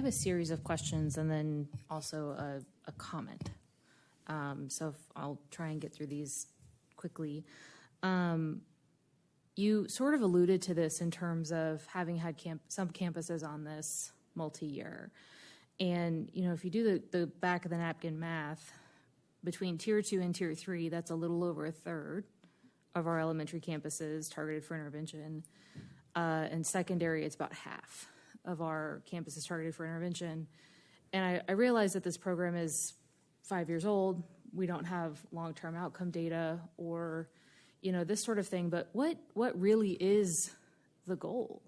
have a series of questions and then also a comment. So I'll try and get through these quickly. You sort of alluded to this in terms of having had some campuses on this multi-year. And, you know, if you do the back of the napkin math, between Tier 2 and Tier 3, that's a little over a third of our elementary campuses targeted for intervention. And secondary, it's about half of our campuses targeted for intervention. And I realize that this program is 5 years old. We don't have long-term outcome data or, you know, this sort of thing. But what really is the goal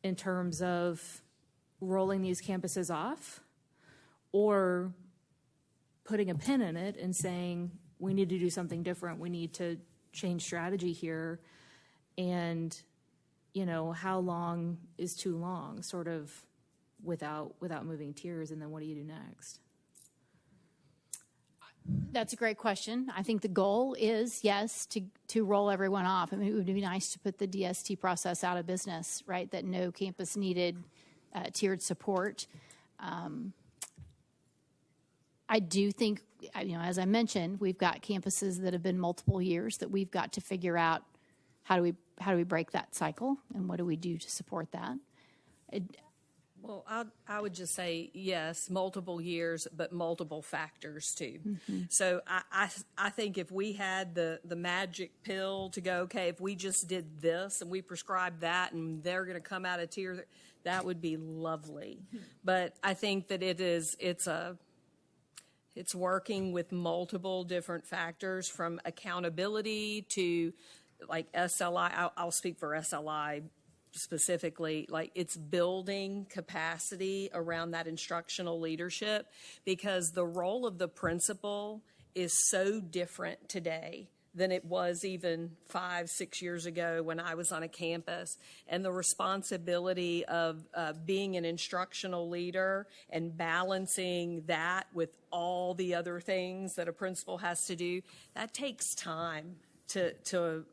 in terms of rolling these campuses off or putting a pin in it and saying, we need to do something different. We need to change strategy here. And, you know, how long is too long, sort of without moving tiers, and then what do you do next? That's a great question. I think the goal is, yes, to roll everyone off. I mean, it would be nice to put the DST process out of business, right, that no campus needed tiered support. I do think, you know, as I mentioned, we've got campuses that have been multiple years that we've got to figure out how do we break that cycle and what do we do to support that. Well, I would just say, yes, multiple years, but multiple factors too. Mm-hmm. So I think if we had the magic pill to go, okay, if we just did this and we prescribed that and they're going to come out of tier, that would be lovely. Mm-hmm. But I think that it's working with multiple different factors, from accountability to like SLI. I'll speak for SLI specifically. Like, it's building capacity around that instructional leadership, because the role of the principal is so different today than it was even 5-6 years ago when I was on a campus. And the responsibility of being an instructional leader and balancing that with all the other things that a principal has to do, that takes time to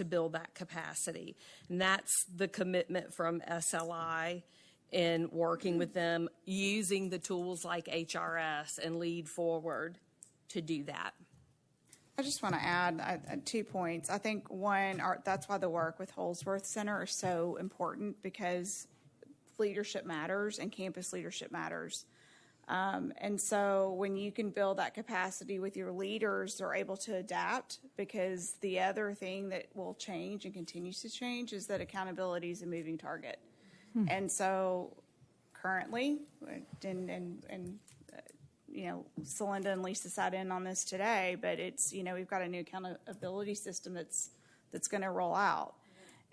build that capacity. And that's the commitment from SLI in working with them, using the tools like HRS and Lead Forward to do that. I just want to add 2 points. I think one, that's why the work with Holsworth Center is so important, because leadership matters and campus leadership matters. And so when you can build that capacity with your leaders, they're able to adapt, because the other thing that will change and continues to change is that accountability is a moving target. And so currently, and you know, Selenda and Lisa sat in on this today, but it's, you know, we've got a new accountability system that's going to roll out.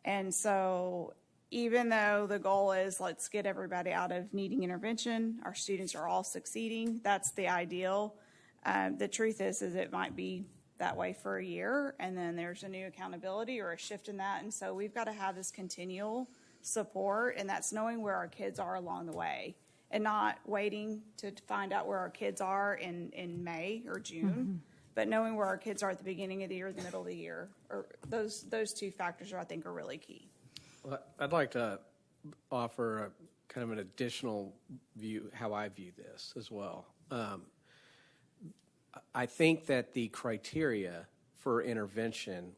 And so even though the goal is let's get everybody out of needing intervention, our students are all succeeding, that's the ideal. The truth is it might be that way for a year, and then there's a new accountability or a shift in that. And so we've got to have this continual support, and that's knowing where our kids are along the way, and not waiting to find out where our kids are in May or June, but knowing where our kids are at the beginning of the year, the middle of the year. Or those 2 factors I think are really key. Well, I'd like to offer a kind of an additional view, how I view this as well. I think that the criteria for intervention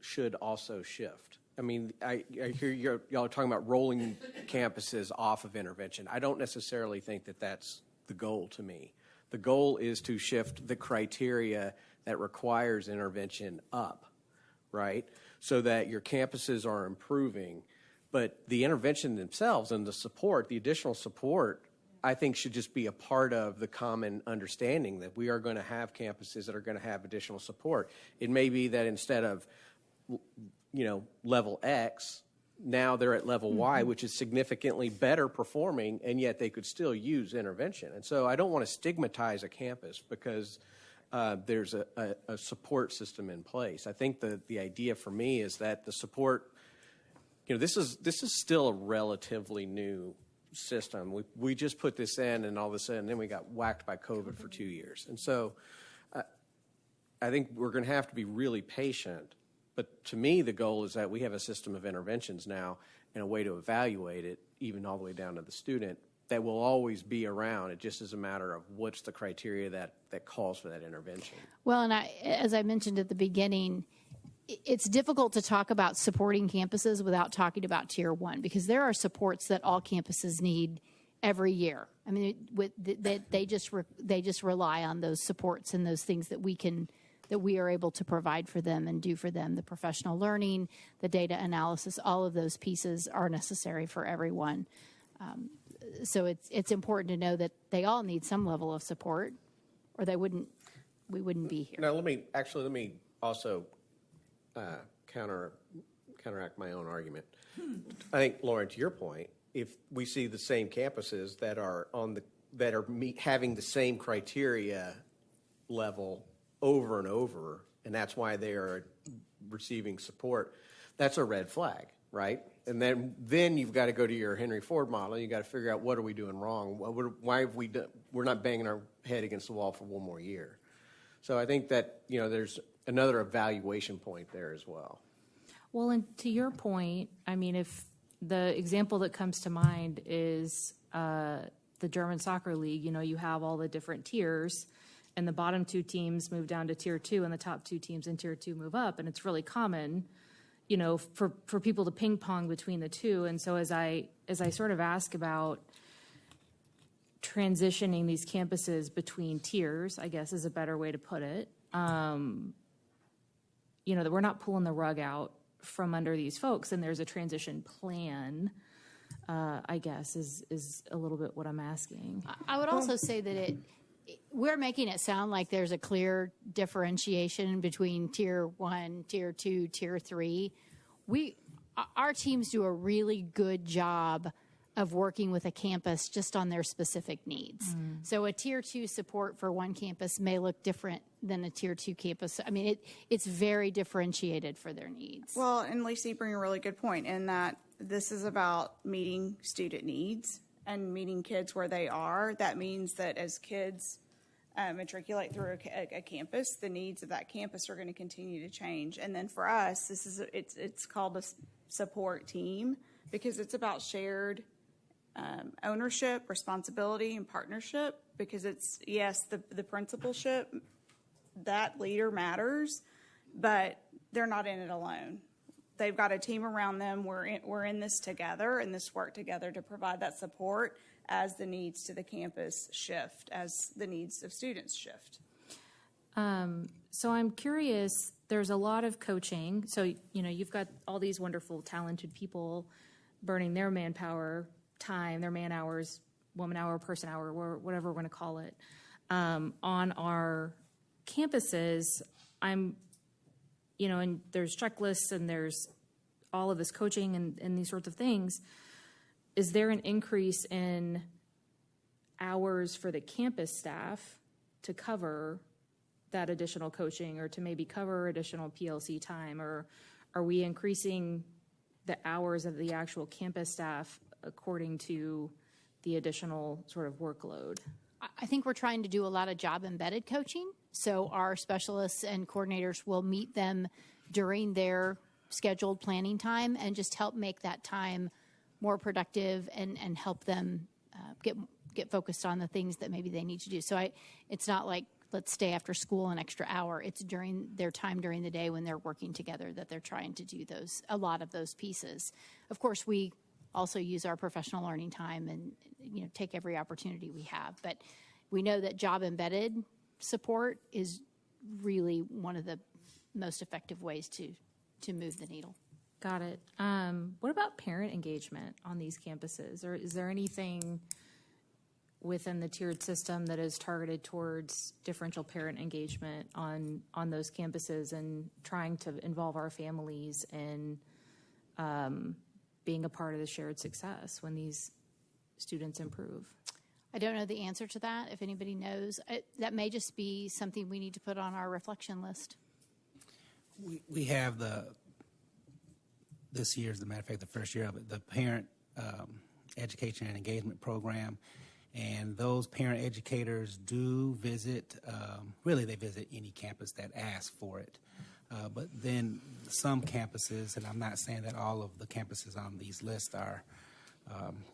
should also shift. I mean, I hear y'all are talking about rolling campuses off of intervention. I don't necessarily think that that's the goal to me. The goal is to shift the criteria that requires intervention up, right? So that your campuses are improving, but the intervention themselves and the support, the additional support, I think should just be a part of the common understanding that we are going to have campuses that are going to have additional support. It may be that instead of, you know, level X, now they're at level Y, which is significantly better performing, and yet they could still use intervention. And so I don't want to stigmatize a campus because there's a support system in place. I think the idea for me is that the support, you know, this is still a relatively new system. We just put this in, and all of a sudden then we got whacked by COVID for 2 years. And so I think we're going to have to be really patient. But to me, the goal is that we have a system of interventions now and a way to evaluate it, even all the way down to the student, that will always be around. It just is a matter of what's the criteria that calls for that intervention. Well, and as I mentioned at the beginning, it's difficult to talk about supporting campuses without talking about Tier 1, because there are supports that all campuses need every year. I mean, they just rely on those supports and those things that we are able to provide for them and do for them. The professional learning, the data analysis, all of those pieces are necessary for everyone. So it's important to know that they all need some level of support, or we wouldn't be here. Now, let me also counteract my own argument. I think, Lauren, to your point, if we see the same campuses that are having the same criteria level over and over, and that's why they are receiving support, that's a red flag, right? And then you've got to go to your Henry Ford model. You got to figure out, what are we doing wrong? Why have we're not banging our head against the wall for one more year? So I think that there's another evaluation point there as well. Well, and to your point, I mean, if the example that comes to mind is the German Soccer League, you have all the different tiers, and the bottom 2 teams move down to Tier 2, and the top 2 teams in Tier 2 move up, and it's really common, for people to ping pong between the two. And so as I sort of ask about transitioning these campuses between tiers, I guess is a better way to put it, that we're not pulling the rug out from under these folks, and there's a transition plan, I guess, is a little bit what I'm asking. I would also say that we're making it sound like there's a clear differentiation between Tier 1, Tier 2, Tier 3. Our teams do a really good job of working with a campus just on their specific needs. So a Tier 2 support for one campus may look different than a Tier 2 campus. I mean, it's very differentiated for their needs. Well, and Lisa, you bring a really good point in that this is about meeting student needs and meeting kids where they are. That means that as kids matriculate through a campus, the needs of that campus are going to continue to change. And then for us, it's called a support team, because it's about shared ownership, responsibility, and partnership. Because it's, yes, the principalship, that leader matters, but they're not in it alone. They've got a team around them. We're in this together, and this work together to provide that support as the needs to the campus shift, as the needs of students shift. So I'm curious, there's a lot of coaching. So, you've got all these wonderful, talented people burning their manpower time, their man hours, woman hour, person hour, whatever we're going to call it, on our campuses. And there's checklists and there's all of this coaching and these sorts of things. Is there an increase in hours for the campus staff to cover that additional coaching, or to maybe cover additional PLC time? Or are we increasing the hours of the actual campus staff according to the additional sort of workload? I think we're trying to do a lot of job embedded coaching. So our specialists and coordinators will meet them during their scheduled planning time and just help make that time more productive and help them get focused on the things that maybe they need to do. So it's not like, let's stay after school an extra hour. It's during their time during the day when they're working together that they're trying to do a lot of those pieces. Of course, we also use our professional learning time and take every opportunity we have. But we know that job embedded support is really one of the most effective ways to move the needle. Got it. What about parent engagement on these campuses? Or is there anything within the tiered system that is targeted towards differential parent engagement on those campuses and trying to involve our families in being a part of the shared success when these students improve? I don't know the answer to that. If anybody knows, that may just be something we need to put on our reflection list. We have this year, as a matter of fact, the first year of it, the Parent Education and Engagement Program. And those parent educators do visit, really they visit any campus that asks for it. But then some campuses, and I'm not saying that all of the campuses on these lists are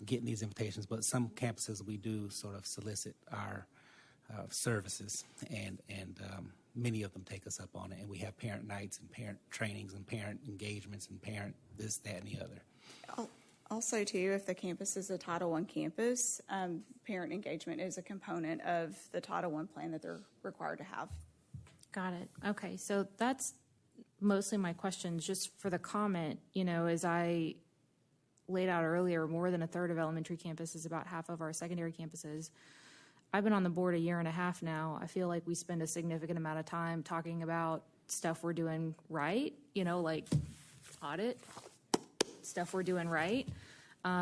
getting these invitations, but some campuses we do sort of solicit our services, and many of them take us up on it. And we have parent nights and parent trainings and parent engagements and parent this, that, and the other. Also, too, if the campus is a Title I campus, parent engagement is a component of the Title I plan that they're required to have. Got it. Okay, so that's mostly my questions. Just for the comment, as I laid out earlier, more than a third of elementary campuses, about half of our secondary campuses. I've been on the board a year and a half now. I feel like we spend a significant amount of time talking about stuff we're doing right, like audit, stuff we're doing right.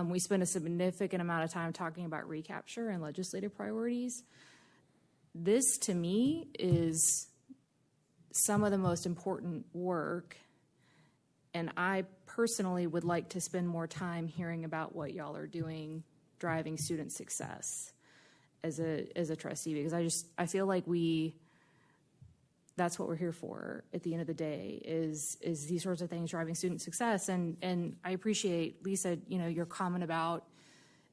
We spend a significant amount of time talking about recapture and legislative priorities. This, to me, is some of the most important work, and I personally would like to spend more time hearing about what y'all are doing driving student success as a trustee, because I feel like that's what we're here for at the end of the day, is these sorts of things driving student success. And I appreciate, Lisa, your comment about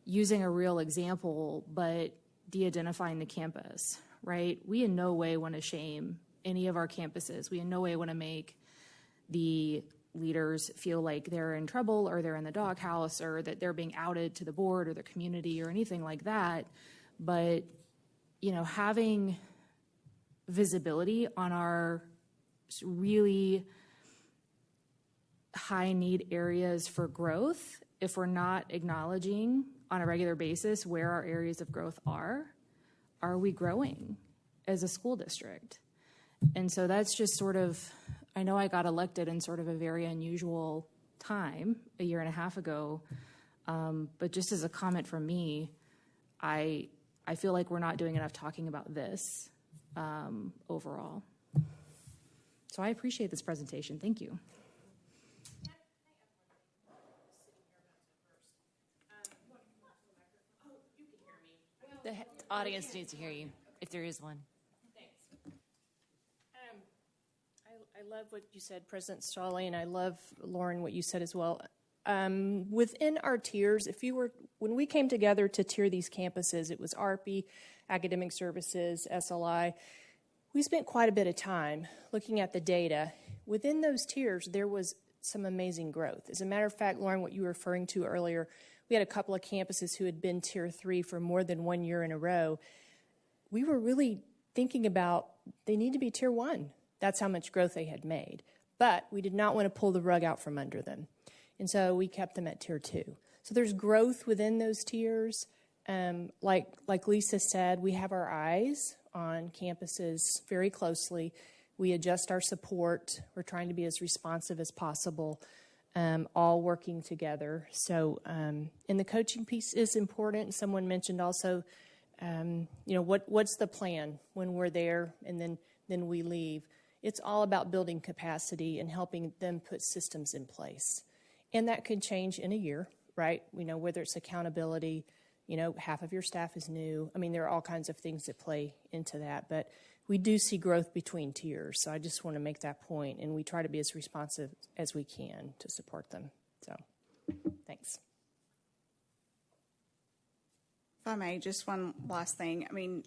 using a real example, but de-identifying the campus, right? We in no way want to shame any of our campuses. We in no way want to make the leaders feel like they're in trouble or they're in the doghouse or that they're being outed to the board or the community or anything like that. But, having visibility on our really high need areas for growth, if we're not acknowledging on a regular basis where our areas of growth are we growing as a school district? And so that's just sort of, I know I got elected in sort of a very unusual time a year and a half ago, but just as a comment from me, I feel like we're not doing enough talking about this overall. So I appreciate this presentation. Thank you. The audience needs to hear you, if there is one. I love what you said, President Talle, and I love, Lauren, what you said as well. Within our tiers, when we came together to tier these campuses, it was ARPI, Academic Services, SLI. We spent quite a bit of time looking at the data. Within those tiers, there was some amazing growth. As a matter of fact, Lauren, what you were referring to earlier, we had a couple of campuses who had been Tier 3 for more than 1 year in a row. We were really thinking about they need to be Tier 1. That's how much growth they had made. But we did not want to pull the rug out from under them. And so we kept them at Tier 2. So there's growth within those tiers. Like Lisa said, we have our eyes on campuses very closely. We adjust our support. We're trying to be as responsive as possible, all working together. So, and the coaching piece is important. Someone mentioned also, what's the plan when we're there and then we leave? It's all about building capacity and helping them put systems in place. And that could change in a year, right? Whether it's accountability, half of your staff is new. I mean, there are all kinds of things that play into that, but we do see growth between tiers. So I just want to make that point, and we try to be as responsive as we can to support them. So, thanks. If I may, just one last thing. I mean,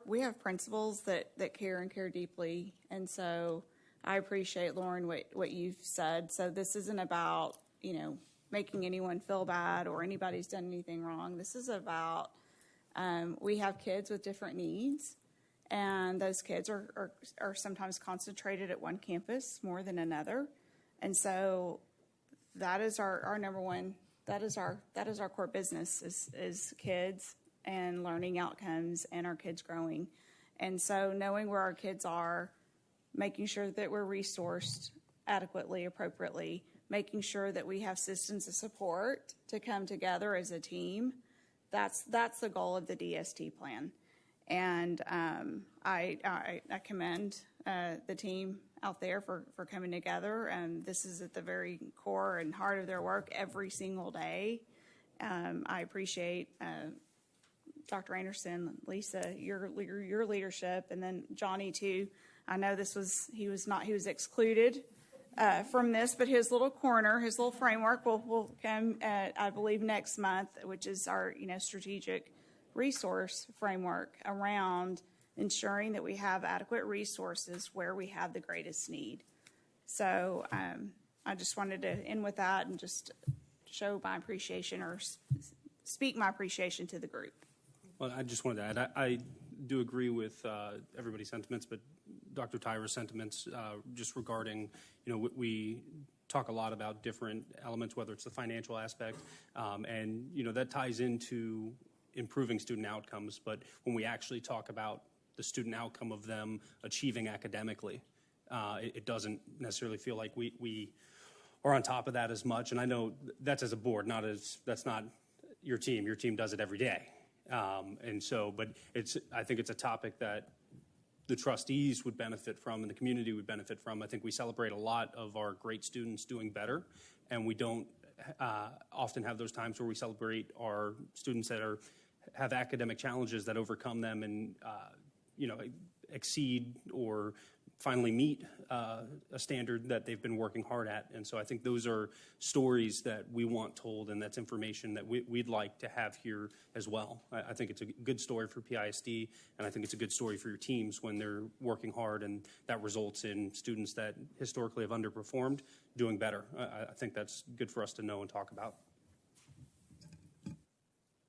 we have principals that care and care deeply, and so I appreciate, Lauren, what you've said. So this isn't about, making anyone feel bad or anybody's done anything wrong. This is about we have kids with different needs, and those kids are sometimes concentrated at one campus more than another. And so that is our number one, that is our core business is kids and learning outcomes and our kids growing. And so knowing where our kids are, making sure that we're resourced adequately, appropriately, making sure that we have systems of support to come together as a team, that's the goal of the DST plan. And I commend the team out there for coming together. And this is at the very core and heart of their work every single day. I appreciate Dr. Anderson, Lisa, your leadership, and then Johnny too. I know he was excluded from this, but his little corner, his little framework will come, I believe, next month, which is our, strategic resource framework around ensuring that we have adequate resources where we have the greatest need. So I just wanted to end with that and just show my appreciation or speak my appreciation to the group. Well, I just wanted to add, I do agree with everybody's sentiments, but Dr. Tyra's sentiments just regarding, we talk a lot about different elements, whether it's the financial aspect, and, that ties into improving student outcomes. But when we actually talk about the student outcome of them achieving academically, it doesn't necessarily feel like we are on top of that as much. And I know that's as a board, that's not your team. Your team does it every day. And so, but I think it's a topic that the trustees would benefit from and the community would benefit from. I think we celebrate a lot of our great students doing better, and we don't often have those times where we celebrate our students that have academic challenges that overcome them and exceed or finally meet a standard that they've been working hard at. And so I think those are stories that we want told, and that's information that we'd like to have here as well. I think it's a good story for PISD, and I think it's a good story for your teams when they're working hard, and that results in students that historically have underperformed doing better. I think that's good for us to know and talk about.